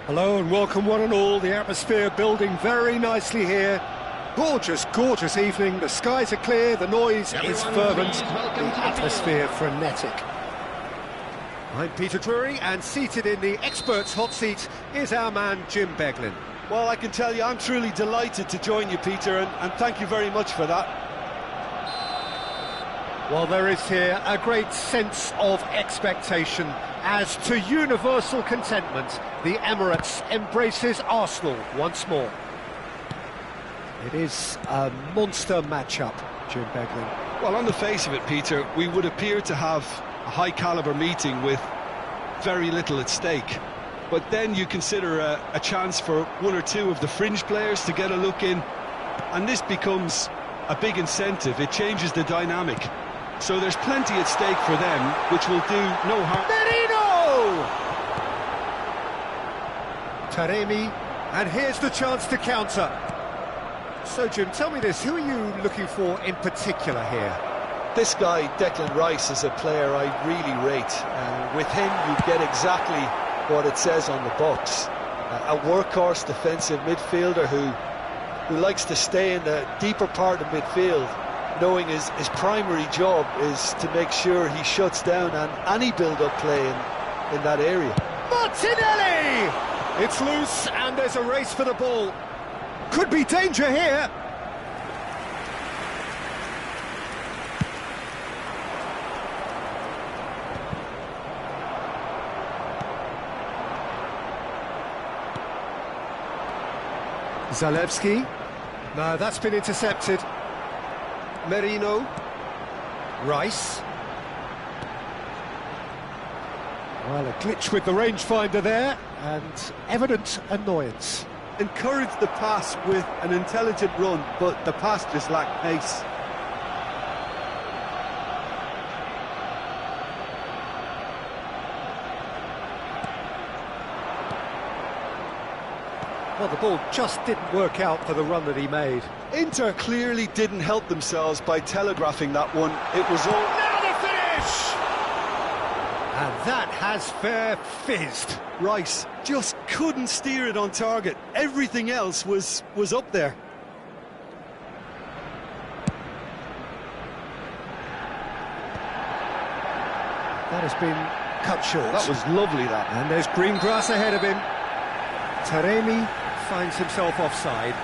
Hello and welcome one and all. The atmosphere building very nicely here. Gorgeous, gorgeous evening. The skies are clear, the noise is fervent, the atmosphere frenetic. I'm Peter Drury, and seated in the experts' hot seat is our man Jim Beglin. Well, I can tell you I'm truly delighted to join you, Peter, and thank you very much for that. Well, there is here a great sense of expectation as to universal contentment. The Emirates embraces Arsenal once more. It is a monster matchup, Jim Beglin. Well, on the face of it, Peter, we would appear to have a high-caliber meeting with very little at stake. But then you consider a chance for one or two of the fringe players to get a look in, and this becomes a big incentive. It changes the dynamic. So there's plenty at stake for them, which will do no harm. Merino! Taremi, and here's the chance to counter. So, Jim, tell me this, who are you looking for in particular here? This guy, Declan Rice, is a player I really rate. With him, you get exactly what it says on the box. A workhorse defensive midfielder who likes to stay in the deeper part of midfield, knowing his primary job is to make sure he shuts down any build-up play in that area. Martinelli! It's loose, and there's a race for the ball. Could be danger here. Zalewski. No, that's been intercepted. Merino. Rice. Well, a glitch with the rangefinder there, and evident annoyance. Encouraged the pass with an intelligent run, but the pass just lacked pace. Well, the ball just didn't work out for the run that he made. Inter clearly didn't help themselves by telegraphing that one. It was all... Now the finish! And that has fair fizzed. Rice just couldn't steer it on target. Everything else was up there. That has been cut short. That was lovely, that. And there's green grass ahead of him. Taremi finds himself offside.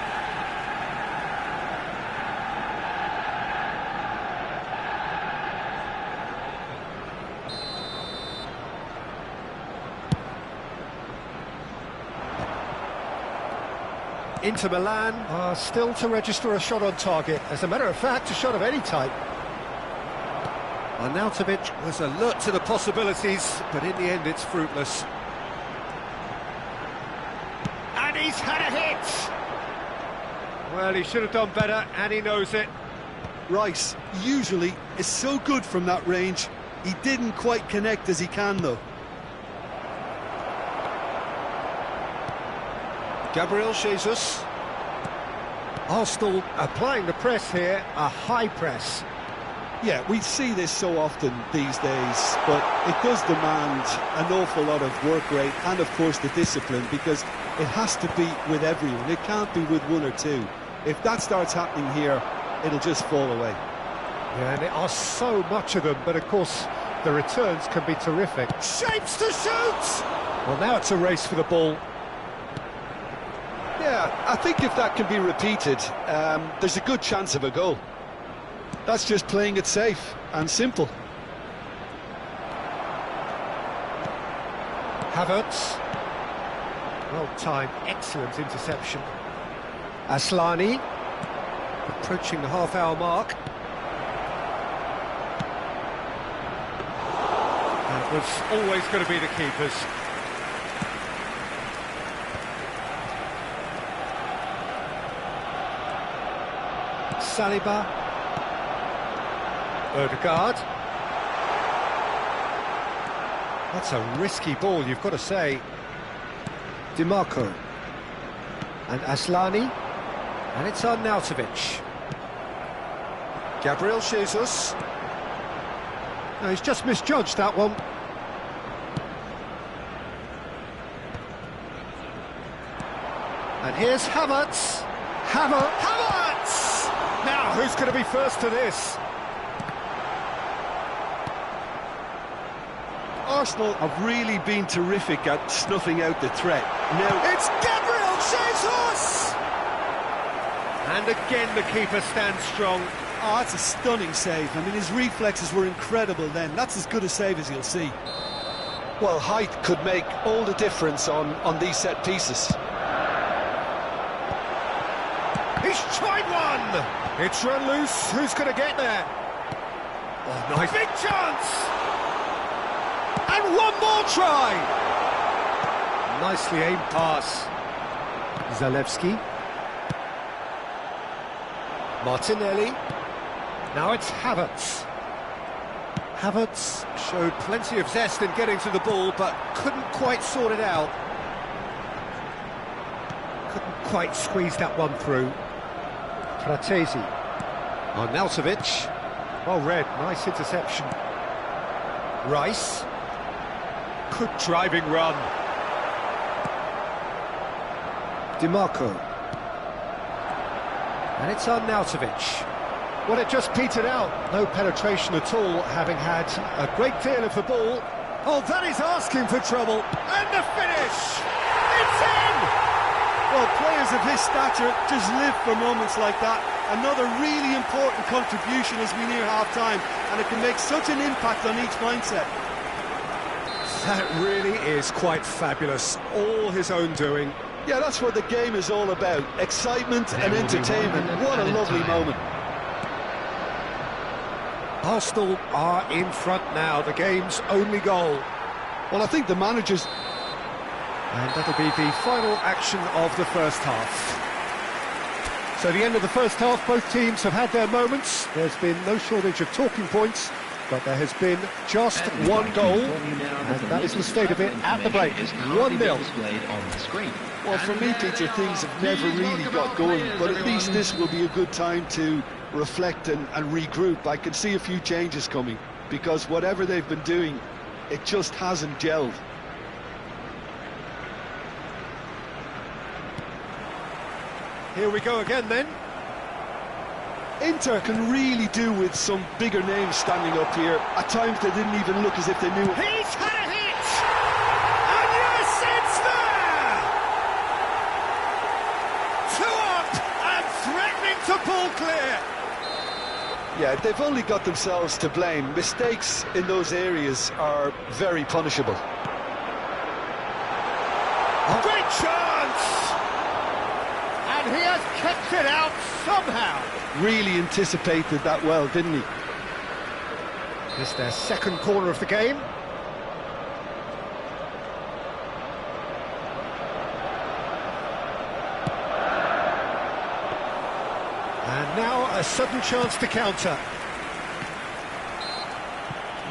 Inter Milan are still to register a shot on target. As a matter of fact, a shot of any type. Arnautovic was alert to the possibilities, but in the end it's fruitless. And he's had a hit! Well, he should have done better, and he knows it. Rice usually is so good from that range. He didn't quite connect as he can, though. Gabriel Jesus. Arsenal applying the press here, a high press. Yeah, we see this so often these days, but it does demand an awful lot of work rate and, of course, the discipline, because it has to be with everyone. It can't be with one or two. If that starts happening here, it'll just fall away. Yeah, and there are so much of them, but of course the returns can be terrific. Shapes to shoot! Well, now it's a race for the ball. Yeah, I think if that can be repeated, there's a good chance of a goal. That's just playing it safe and simple. Havertz. Well timed, excellent interception. Aslani. Approaching the half-hour mark. That was always going to be the keepers. Saliba. Odegaard. That's a risky ball, you've got to say. DiMarco. And Aslani. And it's Arnautovic. Gabriel Jesus. No, he's just misjudged that one. And here's Havertz. Havertz! Now, who's going to be first to this? Arsenal have really been terrific at snuffing out the threat. Now It's Gabriel Jesus! And again the keeper stands strong. Oh, that's a stunning save. I mean, his reflexes were incredible then. That's as good a save as you'll see. well, height could make all the difference on these set pieces. He's tried one! It's run loose. Who's going to get there? Oh, nice. Big chance! And one more try! Nicely aimed pass. Zalewski. Martinelli. Now it's Havertz. Havertz showed plenty of zest in getting to the ball, but couldn't quite sort it out. Couldn't quite squeeze that one through. Fratesi. Arnautovic. Well read, nice interception. Rice. Good driving run. DiMarco. And it's Arnautovic. Well, it just petered out. No penetration at all, having had a great deal of the ball. Oh, that is asking for trouble. And the finish! It's in! Well, players of his stature just live for moments like that. Another really important contribution as we near half-time, and it can make such an impact on each mindset. That really is quite fabulous. All his own doing. Yeah, that's what the game is all about. Excitement and entertainment. What a lovely moment. Arsenal are in front now, the game's only goal. Well, I think the managers... And that'll be the final action of the first half. So the end of the first half, both teams have had their moments. There's been no shortage of talking points, but there has been just one goal, and that is the state of it at the break. 1-0. Well, for me, Peter, things have never really got going, but at least this will be a good time to reflect and regroup. I can see a few changes coming, because whatever they've been doing, it just hasn't gelled. Here we go again then. Inter can really do with some bigger names standing up here. At times they didn't even look as if they knew it. He's had a hit! And yes, it's there! 2 up and threatening to pull clear. Yeah, they've only got themselves to blame. Mistakes in those areas are very punishable. Great chance! And he has kept it out somehow. Really anticipated that well, didn't he? It's their second corner of the game. And now a sudden chance to counter.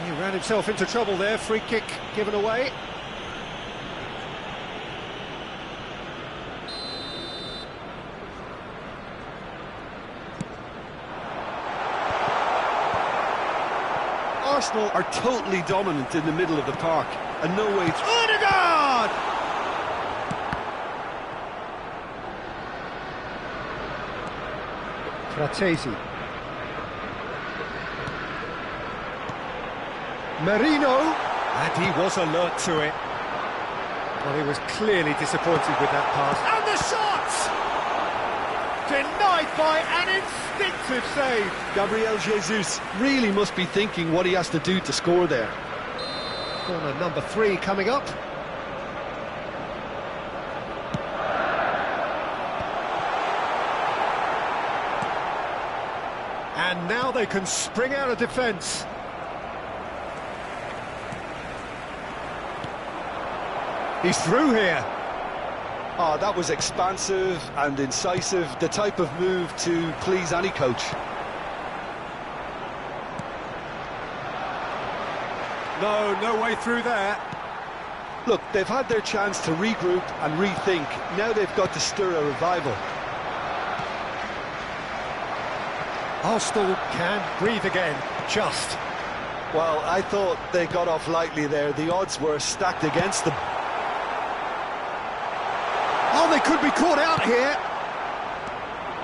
He ran himself into trouble there, free kick given away. Arsenal are totally dominant in the middle of the park, and no way through. Odegaard! Fratesi. Merino, and he was alert to it. Well, he was clearly disappointed with that pass. And the shot! Denied by an instinctive save. Gabriel Jesus really must be thinking what he has to do to score there. Corner number 3 coming up. And now they can spring out of defence. He's through here. Oh, that was expansive and incisive, the type of move to please any coach. No way through there. Look, they've had their chance to regroup and rethink. Now they've got to stir a revival. Arsenal can breathe again, just. Well, I thought they got off lightly there. The odds were stacked against them. Oh, they could be caught out here.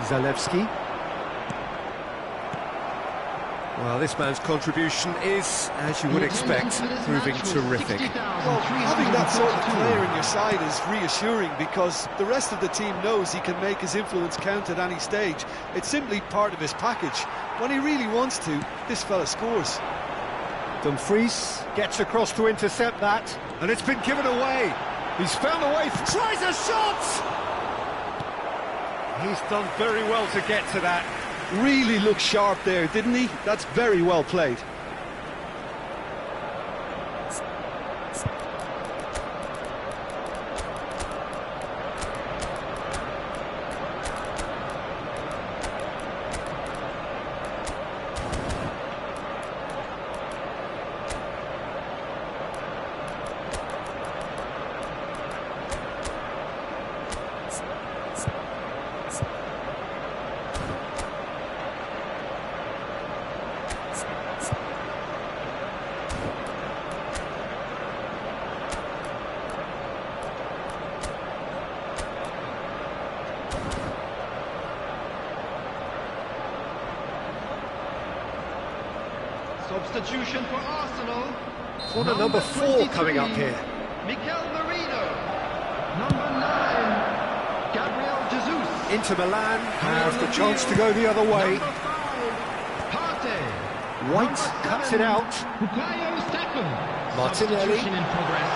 Zalewski. Well, this man's contribution is, as you would expect, proving terrific. Well, having that sort of player in your side is reassuring because the rest of the team knows he can make his influence count at any stage. It's simply part of his package. When he really wants to, this fella scores. Dumfries gets across to intercept that, and it's been given away. He's found a way, tries a shot! He's done very well to get to that. Really looked sharp there, didn't he? That's very well played. Substitution for Arsenal. Corner number 4 coming up here. Mikel Merino. Number 9, Gabriel Jesus. Inter Milan have the chance to go the other way. Number 5, Partey. White cuts it out. Bukayo Saka. Martinelli. Substitution in progress.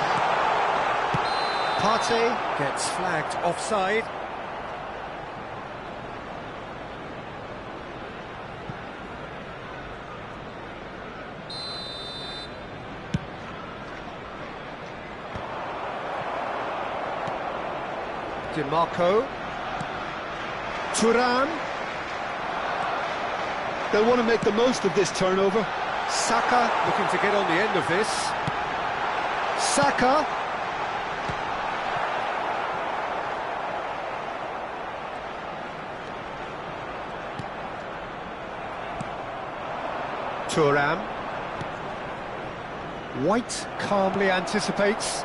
Partey gets flagged offside. Marco. Thuram. They'll want to make the most of this turnover. Saka looking to get on the end of this. Saka. Thuram. White calmly anticipates.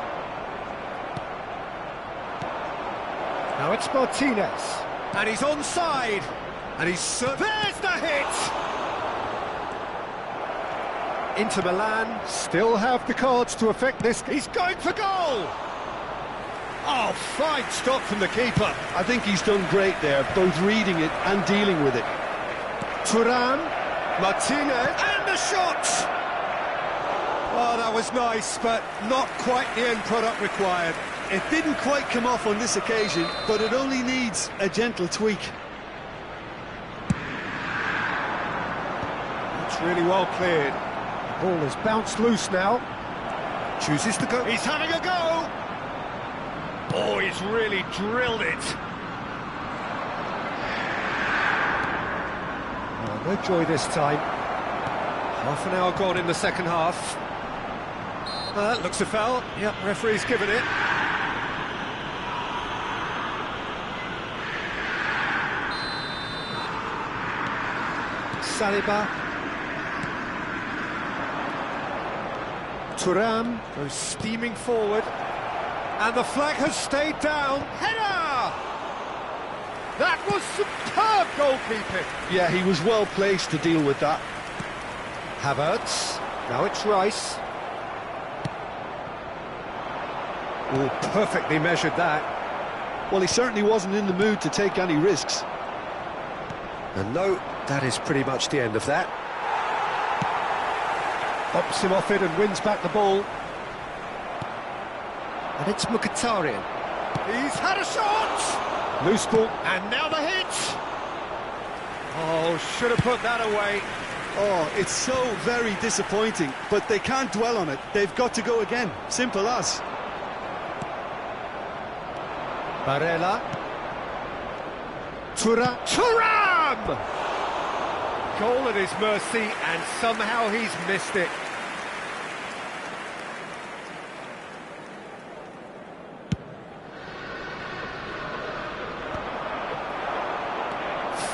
Now it's Martinez, and he's onside, and there's the hit! Inter Milan still have the cards to affect this. He's going for goal! Oh, fine stop from the keeper. I think he's done great there, both reading it and dealing with it. Thuram, Martinez, and the shot! Oh, that was nice, but not quite the end product required. It didn't quite come off on this occasion, but it only needs a gentle tweak. It's really well cleared. The ball has bounced loose now. Chooses to go. He's having a go! Oh, he's really drilled it. Oh, no joy this time. Half an hour gone in the second half. That looks a foul. Yep, referee's given it. Saliba. Thuram goes steaming forward. And the flag has stayed down. Header! That was superb goalkeeping. Yeah, he was well placed to deal with that. Havertz. Now it's Rice. Oh, perfectly measured that. Well, he certainly wasn't in the mood to take any risks. And no, that is pretty much the end of that. Bops him off it and wins back the ball. And it's Mkhitaryan. He's had a shot! Loose ball, and now the hit! Oh, should have put that away. Oh, it's so very disappointing, but they can't dwell on it. They've got to go again. Simple as. Barella. Thuram! Goal at his mercy, and somehow he's missed it.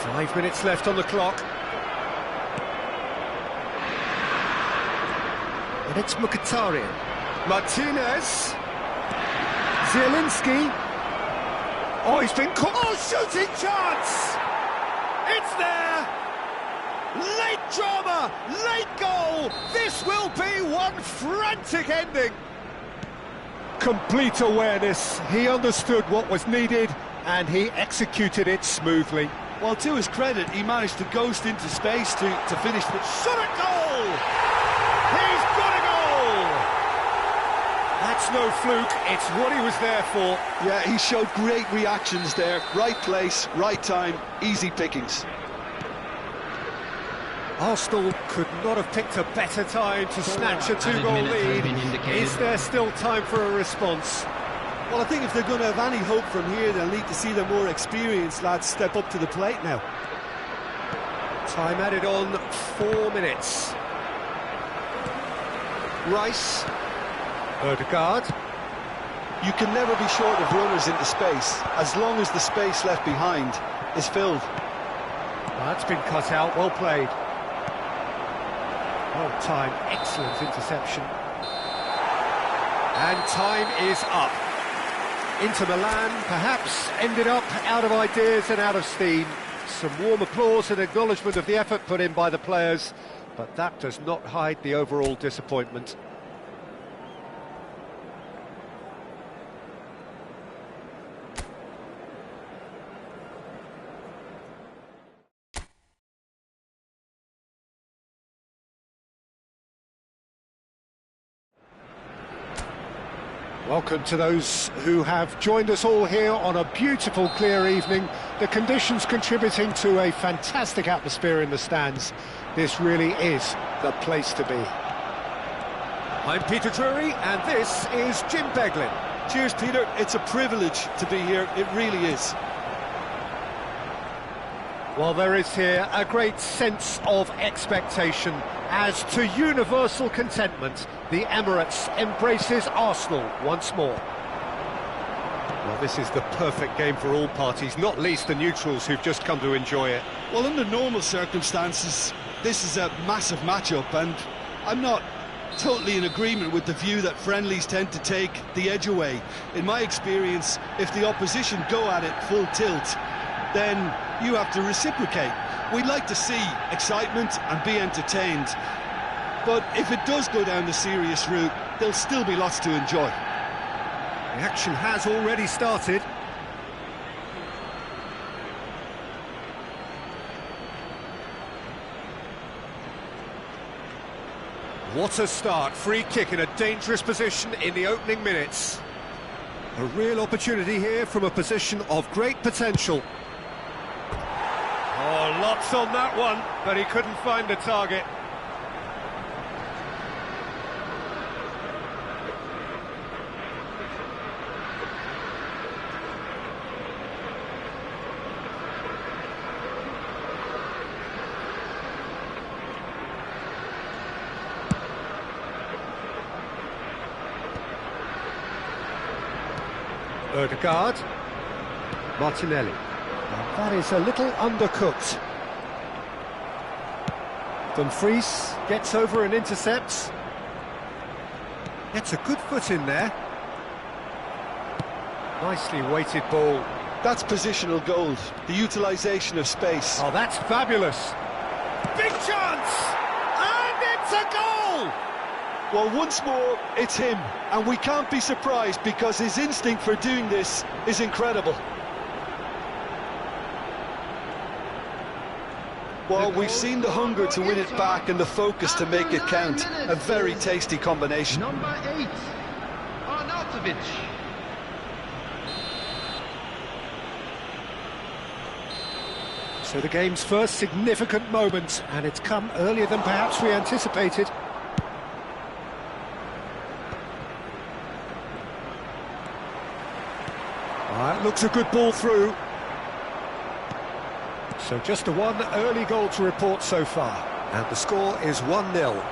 Five minutes left on the clock. And it's Mkhitaryan. Martinez. Zielinski. Oh, he's been caught. Oh, shooting chance! It's there! Late drama, late goal! This will be one frantic ending! Complete awareness, he understood what was needed and he executed it smoothly. Well, to his credit, he managed to ghost into space to finish the... Shot a goal! He's got a goal! That's no fluke, it's what he was there for. Yeah, he showed great reactions there. Right place, right time, easy pickings. Arsenal could not have picked a better time to snatch a two-goal lead. Is there still time for a response? Well, I think if they're going to have any hope from here, they'll need to see the more experienced lads step up to the plate now. Time added on, 4 minutes. Rice. Ødegaard. You can never be short of runners into space, as long as the space left behind is filled. That's been cut out, well played. Well timed, excellent interception. And time is up. Inter Milan perhaps ended up out of ideas and out of steam. Some warm applause and acknowledgement of the effort put in by the players, but that does not hide the overall disappointment. Welcome to those who have joined us all here on a beautiful, clear evening. The conditions contributing to a fantastic atmosphere in the stands. This really is the place to be. I'm Peter Drury, and this is Jim Beglin. Cheers, Peter. It's a privilege to be here. It really is. Well, there is here a great sense of expectation as to universal contentment. The Emirates embraces Arsenal once more. Well, this is the perfect game for all parties, not least the neutrals who've just come to enjoy it. Well, under normal circumstances, this is a massive matchup, and I'm not totally in agreement with the view that friendlies tend to take the edge away. In my experience, if the opposition go at it full tilt, then you have to reciprocate. We'd like to see excitement and be entertained, but if it does go down the serious route, there'll still be lots to enjoy. The action has already started. What a start, free kick in a dangerous position in the opening minutes. A real opportunity here from a position of great potential. Oh, lots on that one, but he couldn't find the target. Ødegaard. Martinelli. Now that is a little undercooked. Dumfries gets over and intercepts. Gets a good foot in there. Nicely weighted ball. That's positional gold, the utilisation of space. Oh, that's fabulous. Big chance! And it's a goal! Well, once more, it's him, and we can't be surprised because his instinct for doing this is incredible. Well, we've seen the hunger to win it back and the focus to make it count. A very tasty combination. Number 8, Arnautovic. So the game's first significant moment, and it's come earlier than perhaps we anticipated. That looks a good ball through. So just the one early goal to report so far, and the score is 1-0.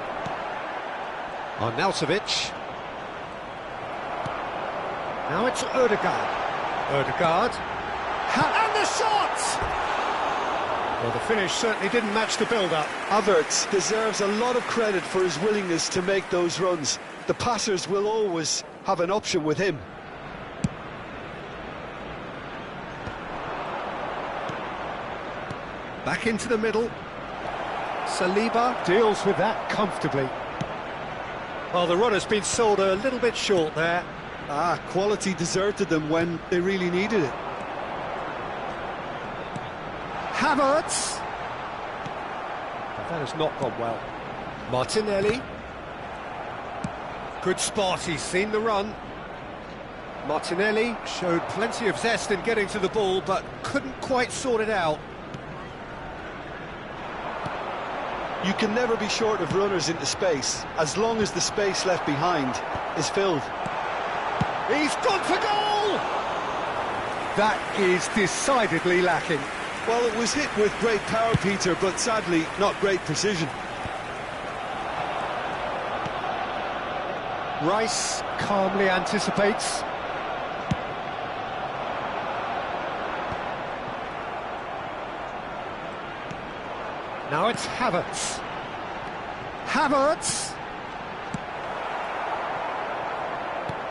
Arnautovic. Now it's Ødegaard. Ødegaard. And the shot! Well, the finish certainly didn't match the build-up. Havertz deserves a lot of credit for his willingness to make those runs. The passers will always have an option with him. Back into the middle. Saliba deals with that comfortably. Well, the run has been sold a little bit short there. Quality deserted them when they really needed it. Havertz. But that has not gone well. Martinelli. Good spot, he's seen the run. Martinelli showed plenty of zest in getting to the ball, but couldn't quite sort it out. You can never be short of runners into space, as long as the space left behind is filled. He's gone for goal! That is decidedly lacking. Well, it was hit with great power, Peter, but sadly, not great precision. Rice calmly anticipates. Now it's Havertz. Havertz!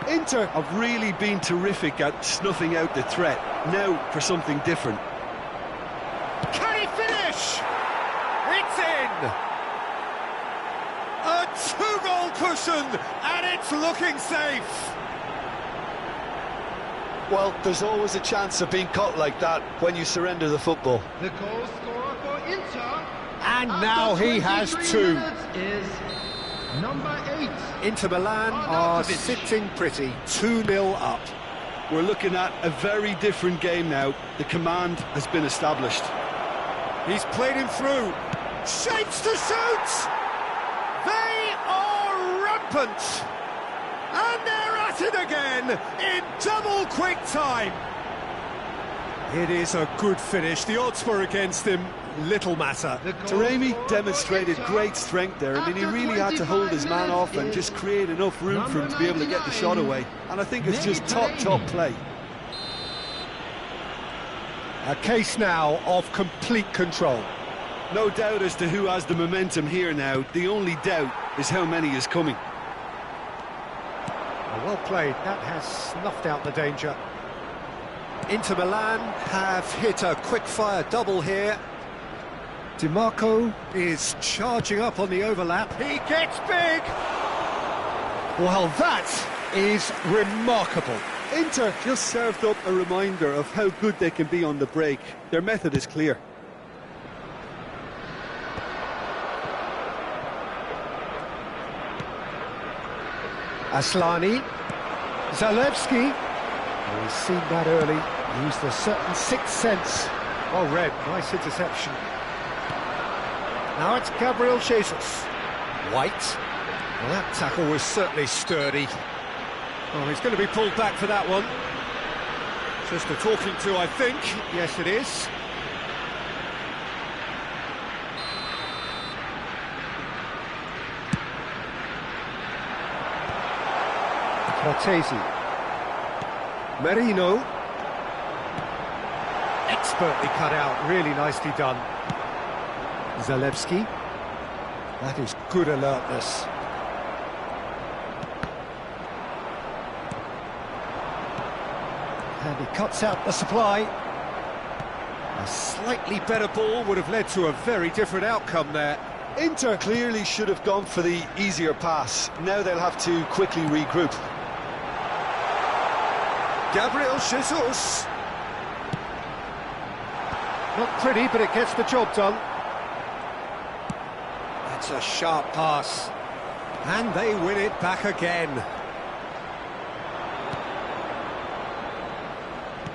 Inter have really been terrific at snuffing out the threat. Now for something different. Can he finish? It's in! A two-goal cushion, and it's looking safe. Well, there's always a chance of being caught like that when you surrender the football. The goal scorer for Inter. And now he has two. Is number 8. Inter Milan are sitting pretty, 2-0 up. We're looking at a very different game now. The command has been established. He's played him through. Shapes to shoot! They are rampant! And they're at it again in double quick time. It is a good finish. The odds were against him. Little matter. Taremi demonstrated great strength there. I mean, he really had to hold his man off and just create enough room for him to be able to get the shot away. And I think it's just top play. A case now of complete control. No doubt as to who has the momentum here now. The only doubt is how many is coming. Well played. That has snuffed out the danger. Inter Milan have hit a quick-fire double here. DiMarco is charging up on the overlap. He gets big! Well, that is remarkable. Inter just served up a reminder of how good they can be on the break. Their method is clear. Aslani. Zalewski. Oh, he's seen that early. Used a certain sixth sense. Well read. Nice interception. Now it's Gabriel Jesus. White. Well, that tackle was certainly sturdy. Oh, he's going to be pulled back for that one. Just a talking to, I think. Yes, it is. Cortesi. Merino. Expertly cut out, really nicely done. Zalewski. That is good alertness. And he cuts out the supply. A slightly better ball would have led to a very different outcome there. Inter clearly should have gone for the easier pass. Now they'll have to quickly regroup. Gabriel Jesus. Not pretty, but it gets the job done. That's a sharp pass. And they win it back again.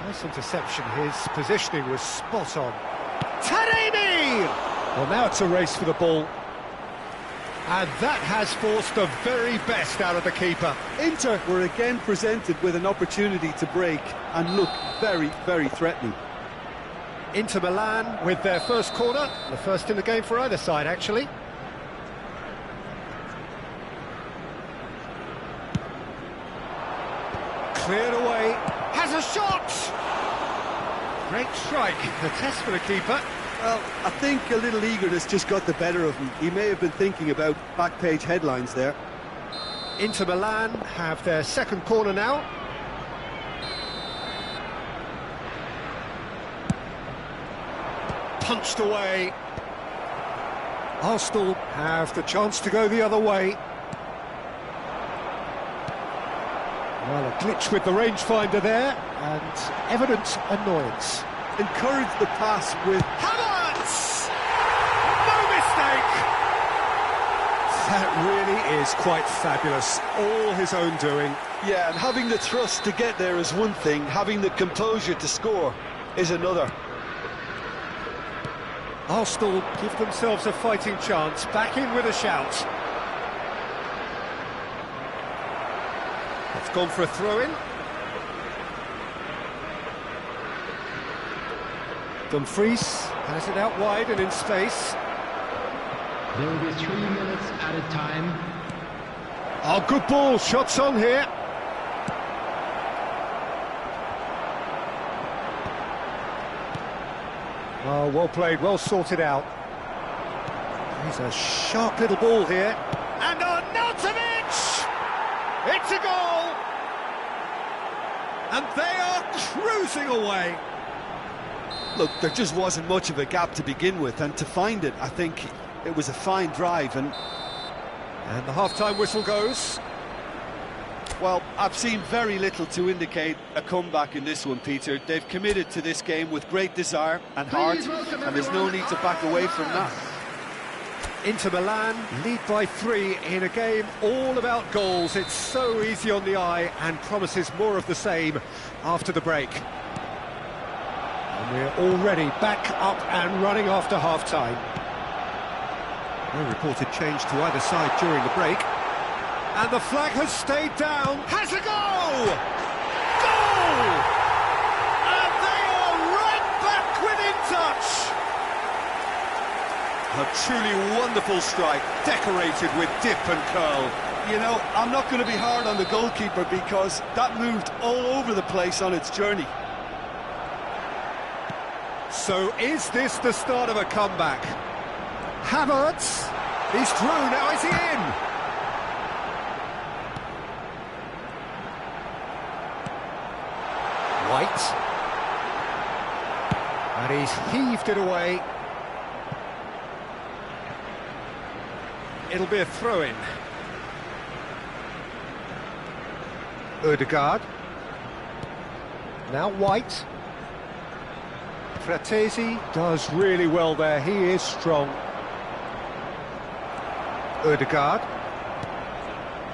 Nice interception. His positioning was spot on. Taremi! Well, now it's a race for the ball. And that has forced the very best out of the keeper. Inter were again presented with an opportunity to break and look very, very threatening. Inter Milan with their first corner, the first in the game for either side, actually. Cleared away, has a shot! Great strike, the test for the keeper. Well, I think a little eagerness just got the better of him. He may have been thinking about back-page headlines there. Inter Milan have their second corner now. punched away. Arsenal have the chance to go the other way. Well, a glitch with the rangefinder there, and evident annoyance. Encourage the pass with... Havertz! No mistake! That really is quite fabulous. All his own doing. Yeah, and having the thrust to get there is one thing, having the composure to score is another. Arsenal give themselves a fighting chance, back in with a shout. It's gone for a throw-in. Dumfries has it out wide and in space. There will be 3 minutes added time. Oh, good ball, shots on here. Oh, well played, well sorted out. He's a sharp little ball here. And Arnautovic! It's a goal! And they are cruising away. Look, there just wasn't much of a gap to begin with, and to find it, I think it was a fine drive. And the half-time whistle goes. well, I've seen very little to indicate a comeback in this one, Peter. They've committed to this game with great desire and heart, and there's no need to back away from that. Inter Milan lead by 3 in a game all about goals. It's so easy on the eye and promises more of the same after the break. And we're already back up and running after half-time. No reported change to either side during the break. And the flag has stayed down. Has a goal! Goal! And they are right back within touch. A truly wonderful strike, decorated with dip and curl. You know, I'm not going to be hard on the goalkeeper because that moved all over the place on its journey. So is this the start of a comeback? Havertz, he's through, now is he in? White. And he's heaved it away. It'll be a throw-in. Odegaard. Now White. Fratesi does really well there, he is strong. Odegaard.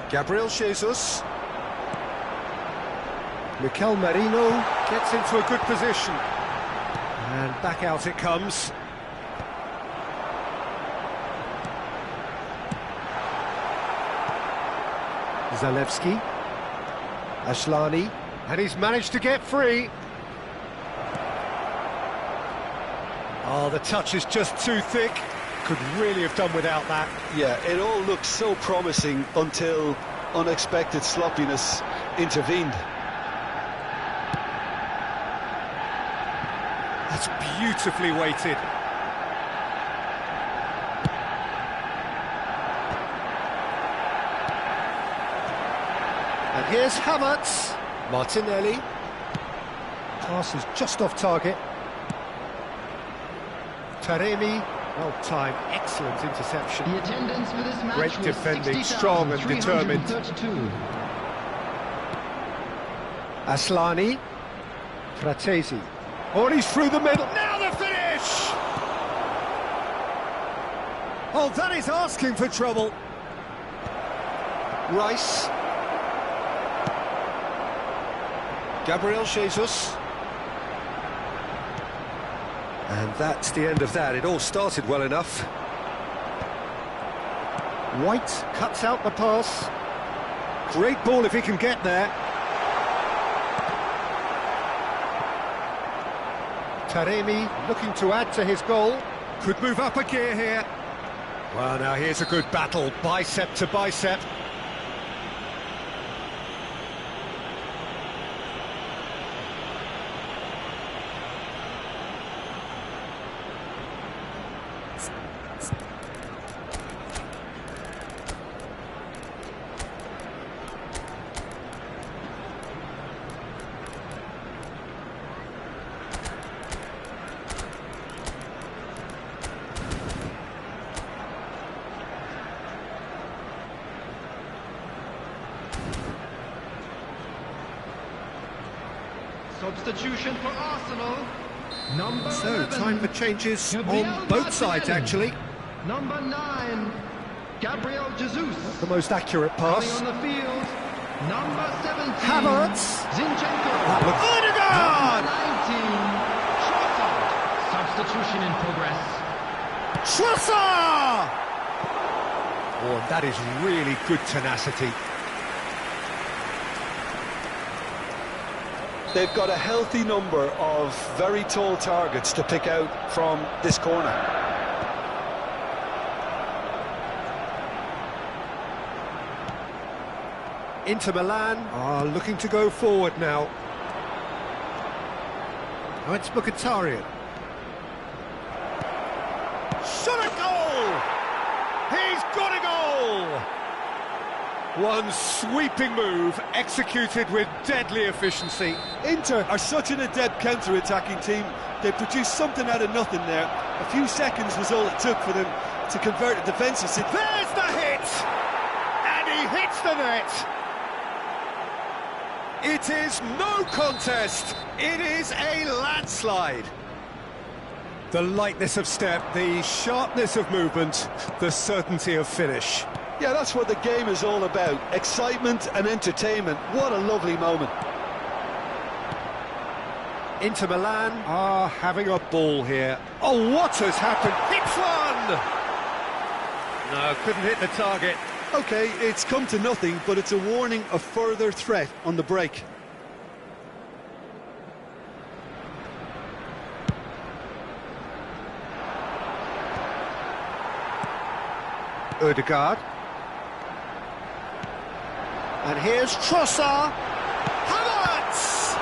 Gabriel Jesus. Mikel Merino gets into a good position. And back out it comes. Zalewski. Ashlani. And he's managed to get free. Oh, the touch is just too thick. Could really have done without that. Yeah, it all looked so promising until unexpected sloppiness intervened. That's beautifully weighted. And here's Havertz. Martinelli. Pass is just off target. Taremi. Well timed, excellent interception. The attendance for this match Great was defending, strong and determined. 60,332. Aslani. Fratesi. Oh, and he's through the middle. Now the finish! Oh, that is asking for trouble. Rice. Gabriel Jesus. And that's the end of that. It all started well enough. White cuts out the pass. Great ball if he can get there. Taremi looking to add to his goal. Could move up a gear here. Well, now here's a good battle, bicep to bicep. Substitution for Arsenal. Number So, 11, time for changes Gabriel on both sides, Martinelli. actually. Number 9, Gabriel Jesus. The most accurate Coming pass. on the field, number 17, Havertz. Zinchenko. Odegaard! Number 19, Trossard. Substitution in progress. Trossard! Oh, and that is really good tenacity. They've got a healthy number of very tall targets to pick out from this corner. Inter Milan are looking to go forward now. Now it's Mkhitaryan. Shot a goal! He's got a goal! One sweeping move, executed with deadly efficiency. Inter are such an adept counter-attacking team. They produced something out of nothing there. A few seconds was all it took for them to convert a defensive situation. There's the hit! And he hits the net! It is no contest. It is a landslide. The lightness of step, the sharpness of movement, the certainty of finish. Yeah, that's what the game is all about. Excitement and entertainment. What a lovely moment. Inter Milan are having a ball here. Oh, what has happened? Hits one! No, couldn't hit the target. Okay, it's come to nothing, but it's a warning of further threat on the break. Odegaard. And here's Trossard. Havertz!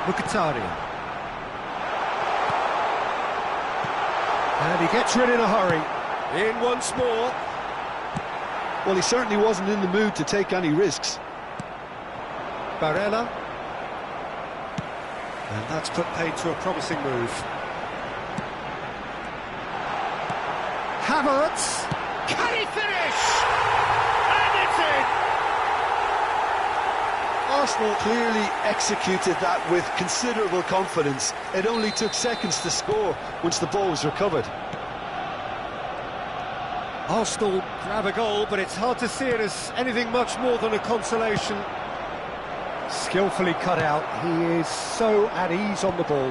Mkhitaryan. And he gets rid in a hurry. In once more. Well, he certainly wasn't in the mood to take any risks. Barella. And that's put paid to a promising move. Havertz. Can he finish? And it's in! Arsenal clearly executed that with considerable confidence. It only took seconds to score once the ball was recovered. Arsenal grab a goal, but it's hard to see it as anything much more than a consolation. Skillfully cut out, he is so at ease on the ball.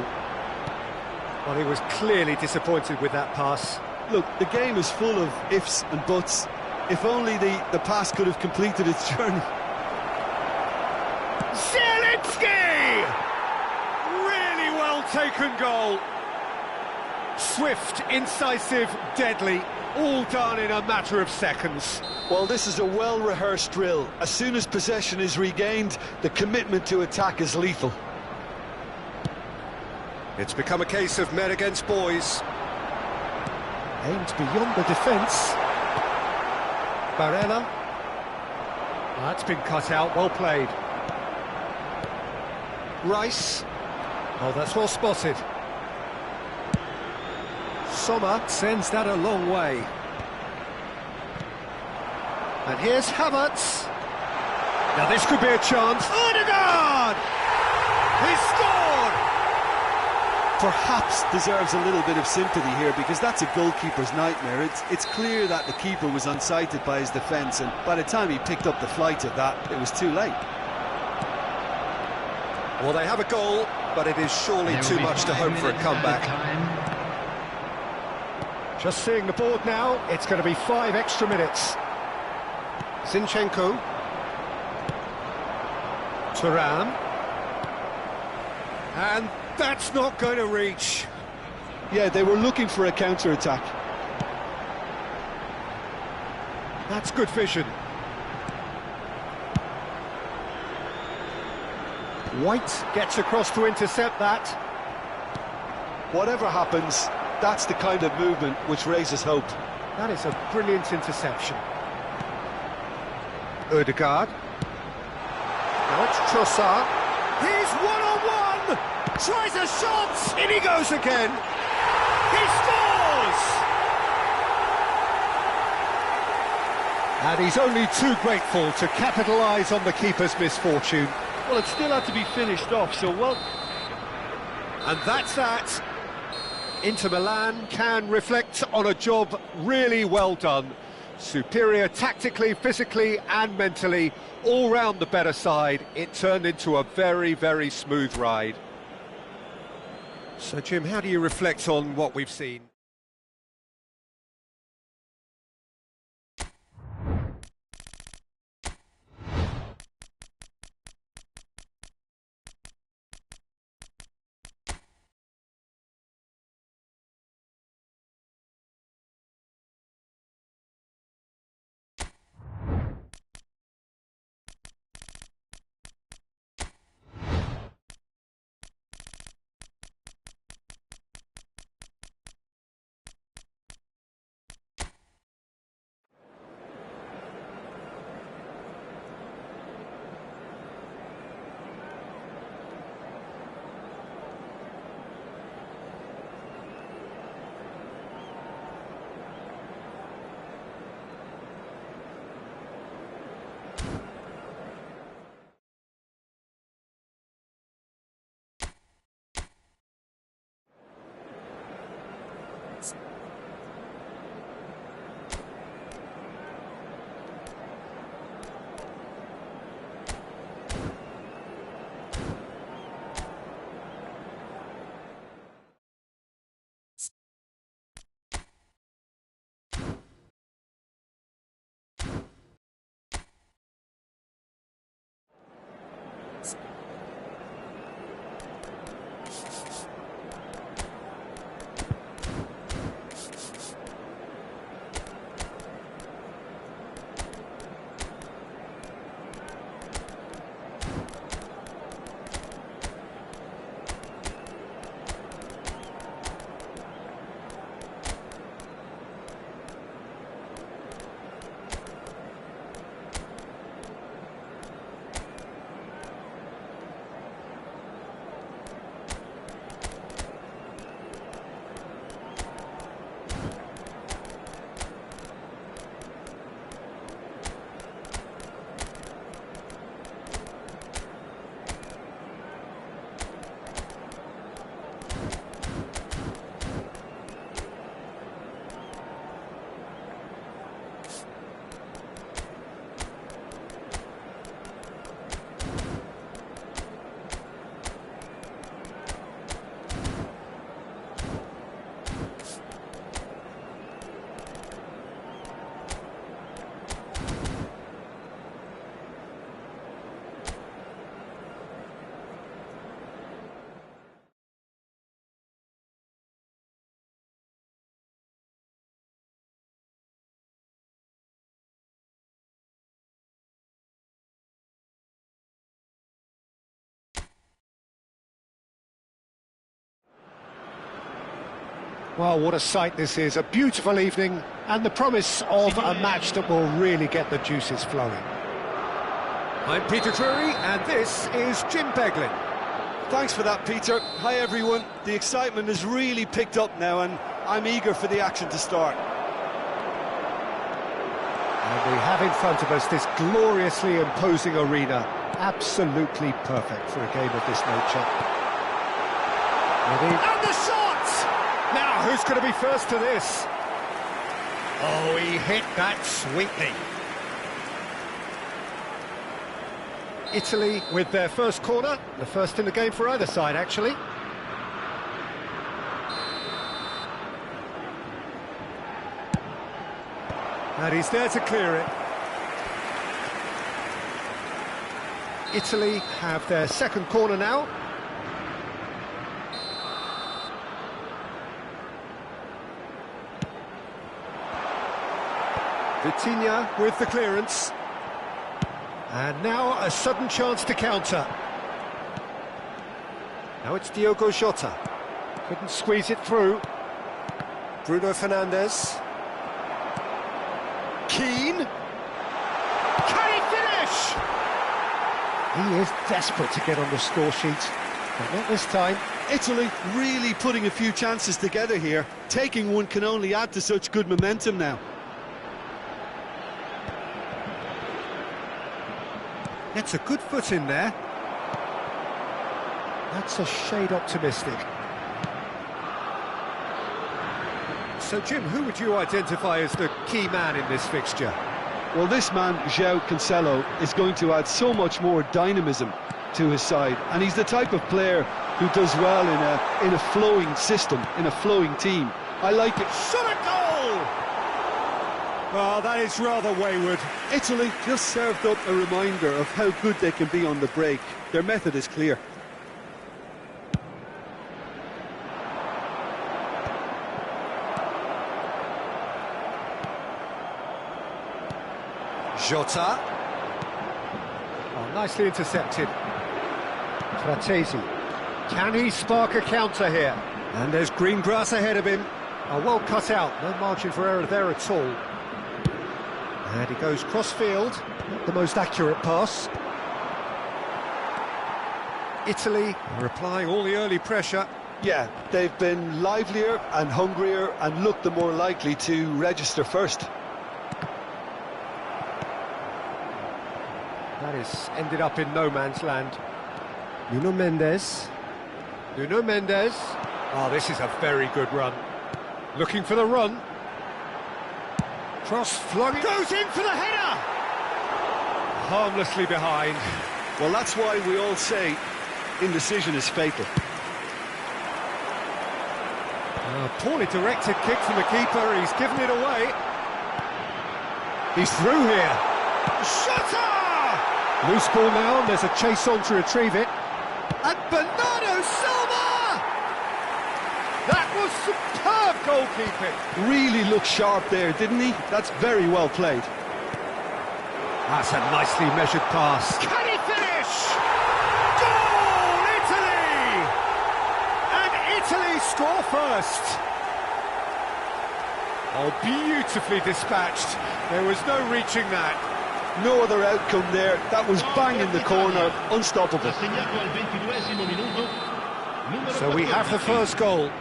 Well, he was clearly disappointed with that pass. Look, the game is full of ifs and buts. If only the pass could have completed its journey. Zielinski! Really well taken goal. Swift, incisive, deadly, all done in a matter of seconds. Well, this is a well-rehearsed drill. As soon as possession is regained, the commitment to attack is lethal. It's become a case of men against boys. Aimed beyond the defence. Barella. That's been cut out, well played. Rice. Oh, that's well spotted. Sommer sends that a long way. And here's Havertz. Now this could be a chance. Odegaard! He scored! Perhaps deserves a little bit of sympathy here, because that's a goalkeeper's nightmare. It's clear that the keeper was unsighted by his defence, and by the time he picked up the flight of that, it was too late. Well, they have a goal, but it is surely too much to hope for a comeback. Just seeing the board now, it's going to be 5 extra minutes. Zinchenko. Thuram. And that's not going to reach. Yeah, they were looking for a counter-attack. That's good vision. White gets across to intercept that. Whatever happens, that's the kind of movement which raises hope. That is a brilliant interception. Odegaard. Now it's Trossard. He's one-on-one! Tries a shot! In he goes again! He scores! And he's only too grateful to capitalise on the keeper's misfortune. Well, it still had to be finished off, so well... And that's that. Inter Milan can reflect on a job really well done. Superior tactically, physically and mentally, all round the better side. It turned into a very, very smooth ride. So, Jim, how do you reflect on what we've seen? Well, what a sight this is. A beautiful evening and the promise of a match that will really get the juices flowing. I'm Peter Drury and this is Jim Beglin. Thanks for that, Peter. Hi, everyone. The excitement has really picked up now and I'm eager for the action to start. And we have in front of us this gloriously imposing arena. Absolutely perfect for a game of this nature. Ready? And the shot! Now, who's going to be first to this? Oh, he hit that sweetly. Italy with their first corner, the first in the game for either side, actually. And he's there to clear it. Italy have their second corner now. Vitinha with the clearance. And now a sudden chance to counter. Now it's Diogo Jota. Couldn't squeeze it through. Bruno Fernandes. Keane. Can he finish? He is desperate to get on the score sheet, but not this time. Italy really putting a few chances together here. Taking one can only add to such good momentum now. Gets a good foot in there. That's a shade optimistic. So, Jim, who would you identify as the key man in this fixture? Well, this man, João Cancelo, is going to add so much more dynamism to his side, and he's the type of player who does well in a flowing system, in a flowing team. I like it. Shot a goal! Well, that is rather wayward. Italy just served up a reminder of how good they can be on the break. Their method is clear. Jota. Oh, nicely intercepted. Fratesi. Can he spark a counter here? And there's green grass ahead of him. Oh, well cut out, no margin for error there at all. And he goes cross-field, not the most accurate pass. Italy are applying all the early pressure. Yeah, they've been livelier and hungrier and looked the more likely to register first. That is ended up in no man's land. Nuno Mendes. Nuno Mendes. Oh, this is a very good run. Looking for the run. Cross flung. Goes in for the header! Harmlessly behind. Well, that's why we all say indecision is fatal. Poorly directed kick from the keeper. He's given it away. He's through here. Shutter! Loose ball now, and there's a chase on to retrieve it. And Bernardo Silva! That was superb goalkeeping. Really looked sharp there, didn't he? That's very well played. That's a nicely measured pass. Can he finish? Goal, Italy! And Italy score first. Oh, beautifully dispatched. There was no reaching that. No other outcome there. That was bang in the corner, unstoppable. So we have the first goal.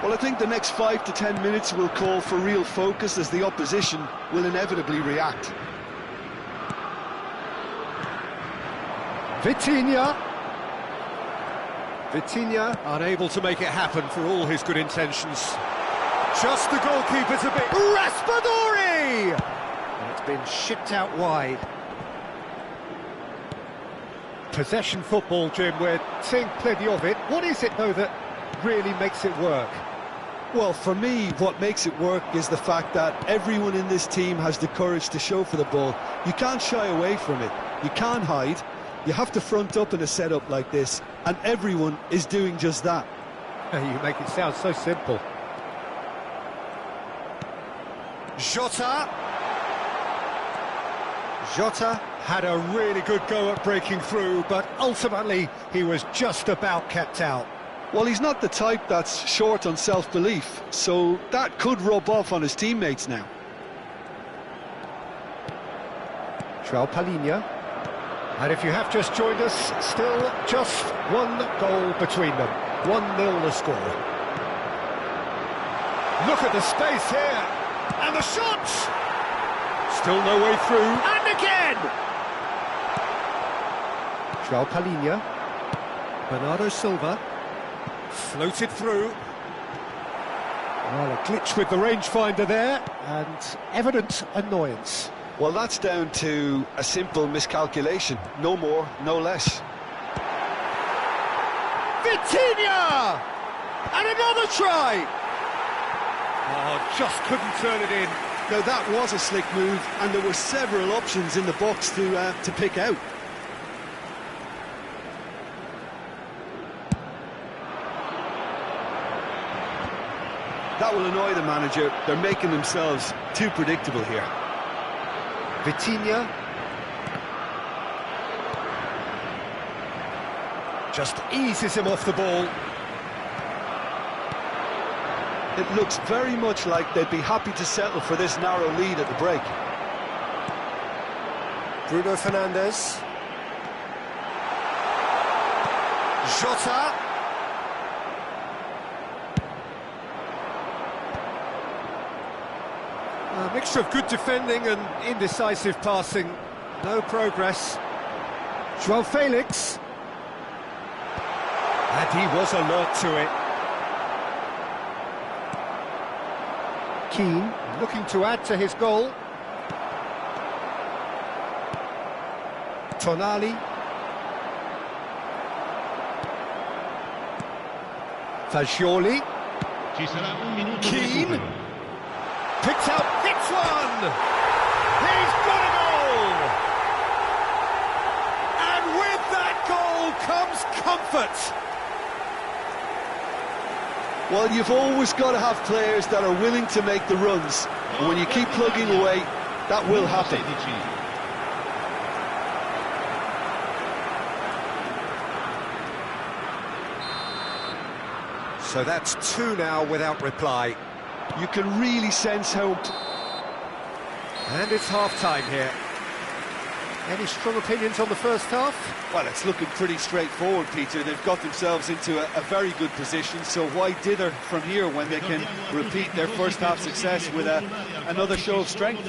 Well, I think the next 5 to 10 minutes will call for real focus as the opposition will inevitably react. Vitinha. Vitinha unable to make it happen for all his good intentions. Just the goalkeeper's a bit. Raspadori! And it's been shipped out wide. Possession football, Jim, we're seeing plenty of it. What is it, though, that really makes it work? Well, for me, what makes it work is the fact that everyone in this team has the courage to show for the ball. You can't shy away from it. You can't hide. You have to front up in a setup like this, and everyone is doing just that. You make it sound so simple. Jota. Jota had a really good go at breaking through, but ultimately he was just about kept out. Well, he's not the type that's short on self-belief, so that could rub off on his teammates now. João Palhinha. And if you have just joined us, still just one goal between them. 1-0 the score. Look at the space here. And the shot! Still no way through. And again! João Palhinha. Bernardo Silva. Floated through. Well, a glitch with the rangefinder there, and evident annoyance. Well, that's down to a simple miscalculation. No more, no less. Vitinha! And another try! Oh, just couldn't turn it in. Now, that was a slick move, and there were several options in the box to pick out. That will annoy the manager. They're making themselves too predictable here. Vitinha. Just eases him off the ball. It looks very much like they'd be happy to settle for this narrow lead at the break. Bruno Fernandes. Jota. A mixture of good defending and indecisive passing. No progress. João Felix. And he was alert to it. Keane looking to add to his goal. Tonali. Fagioli. Keane. Picks out, hits one! He's got a goal! And with that goal comes comfort! Well, you've always got to have players that are willing to make the runs. And when you keep plugging away, that will happen. So that's 2 now without reply. You can really sense how... And it's half-time here. Any strong opinions on the first half? Well, it's looking pretty straightforward, Peter. They've got themselves into a very good position, so why dither from here when they can repeat their first half success with another show of strength?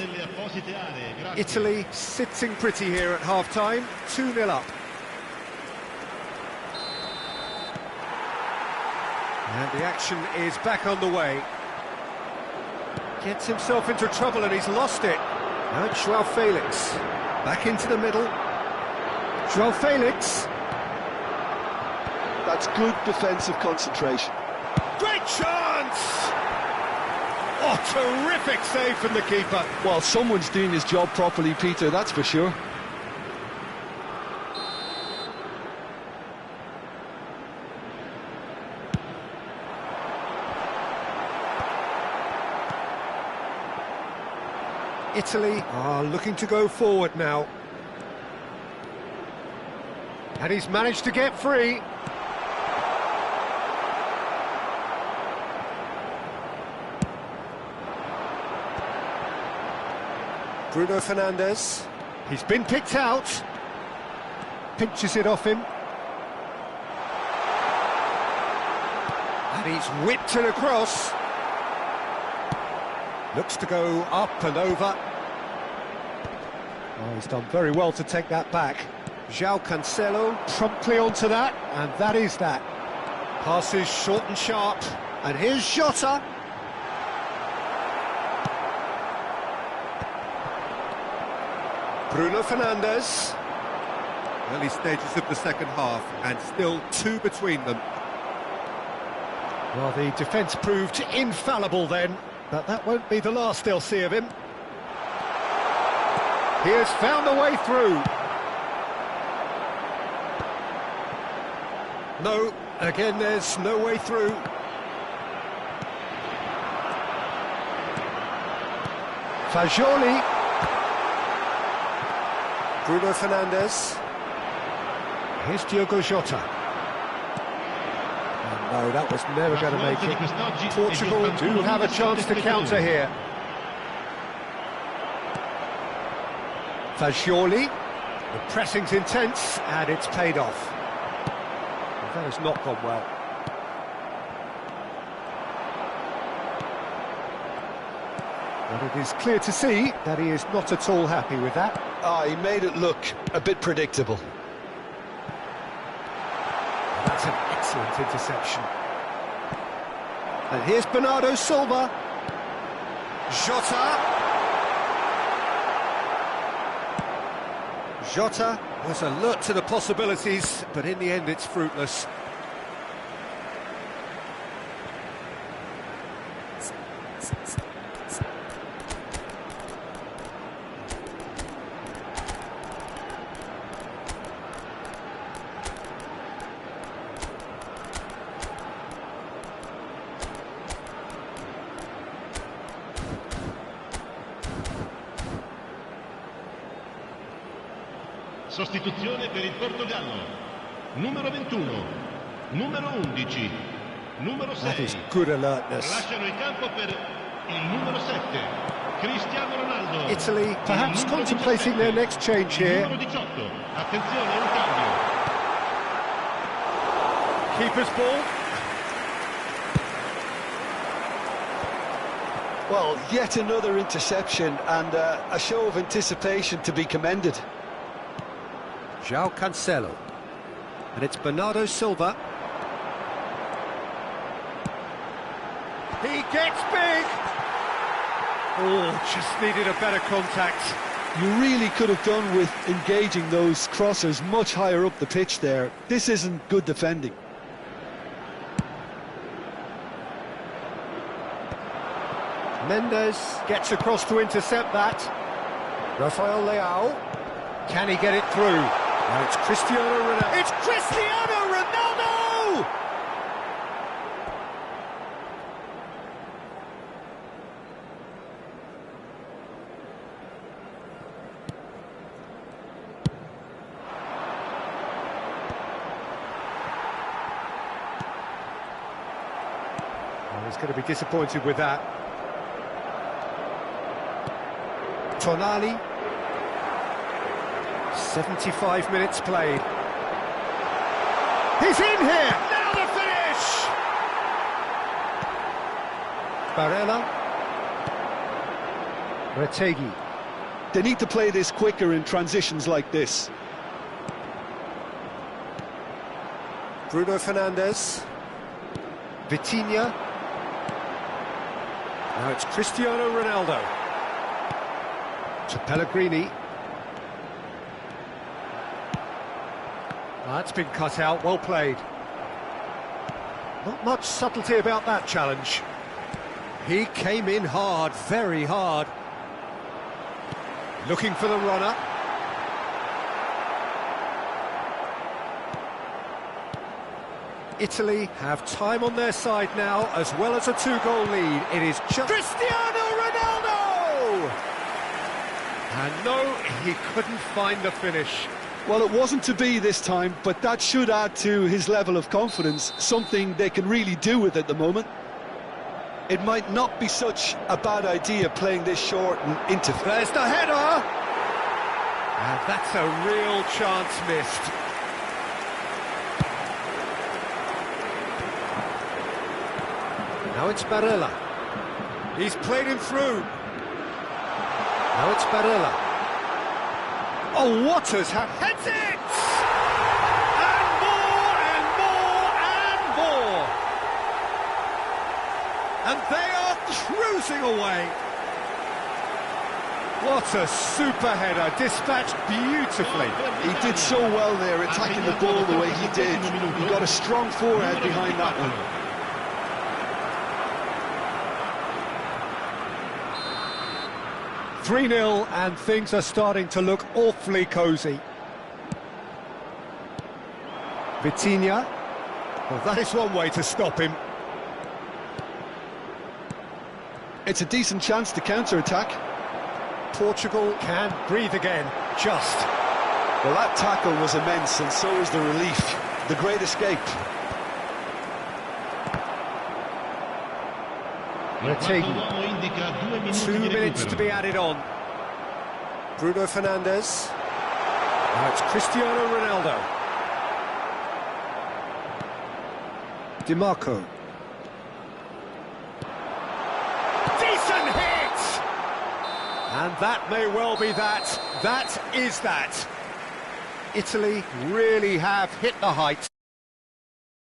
Italy sitting pretty here at half-time, 2-0 up. And the action is back on the way. Gets himself into trouble and he's lost it. Now João Felix, back into the middle. João Felix. That's good defensive concentration. Great chance! Oh, terrific save from the keeper. Well, someone's doing his job properly, Peter, that's for sure. Italy are looking to go forward now. And he's managed to get free. Bruno Fernandes. He's been picked out. Pinches it off him. And he's whipped it across. Looks to go up and over. Oh, he's done very well to take that back. João Cancelo promptly onto that, and that is that. Passes short and sharp, and here's Jota. Bruno Fernandes. Early stages of the second half, and still 2 between them. Well, the defence proved infallible then, but that won't be the last they'll see of him. He has found a way through. No, again there's no way through. Fagioli. Bruno Fernandes. Here's Diogo Jota. Oh, no, that was never going to make it. Portugal do have a chance to counter here. Fagioli. The pressing's intense, and it's paid off. That has not gone well. But it is clear to see that he is not at all happy with that. He made it look a bit predictable. That's an excellent interception. And here's Bernardo Silva. Jota. Jota was alert to the possibilities, but in the end it's fruitless. Sostituzione per il Portogallo. Numero 21, numero 11, numero 6. That is good alertness. Lasciano il campo per il numero 7, Cristiano Ronaldo. Italy perhaps contemplating their next change here. Numero 18, attenzione, un cambio. Keeper's ball. Well, yet another interception and a show of anticipation to be commended. João Cancelo. And it's Bernardo Silva. gets big! Oh, just needed a better contact. You really could have done with engaging those crossers much higher up the pitch there. This isn't good defending. Mendes gets across to intercept that. Rafael Leao. Can he get it through? Now it's Cristiano Ronaldo. It's Cristiano Ronaldo! Well, he's going to be disappointed with that. Tonali. 75 minutes played. He's in here! Now the finish! Barella. Retegi. They need to play this quicker in transitions like this. Bruno Fernandes. Vitinha. Now it's Cristiano Ronaldo. To Pellegrini. That's been cut out, well played. Not much subtlety about that challenge. He came in hard, very hard. Looking for the runner. Italy have time on their side now, as well as a two-goal lead. It is just Cristiano Ronaldo! And no, he couldn't find the finish. Well, it wasn't to be this time, but that should add to his level of confidence, something they can really do with at the moment. It might not be such a bad idea playing this short and into... There's the header! And that's a real chance missed. Now it's Barella. He's played him through. Now it's Barella. Oh, Waters heads it! And more, and more, and more! And they are cruising away. What a super header, dispatched beautifully. He did so well there, attacking the ball the way he did. He got a strong forehead behind that one. "3-0, and things are starting to look awfully cosy. Vitinha. Well, that is one way to stop him. It's a decent chance to counter-attack. Portugal can breathe again, just. Well, that tackle was immense, and so is the relief. The great escape. Retegi. 2 minutes to be added on. Bruno Fernandes. Now it's Cristiano Ronaldo. Di Marco. Decent hit! And that may well be that. That is that. Italy really have hit the heights.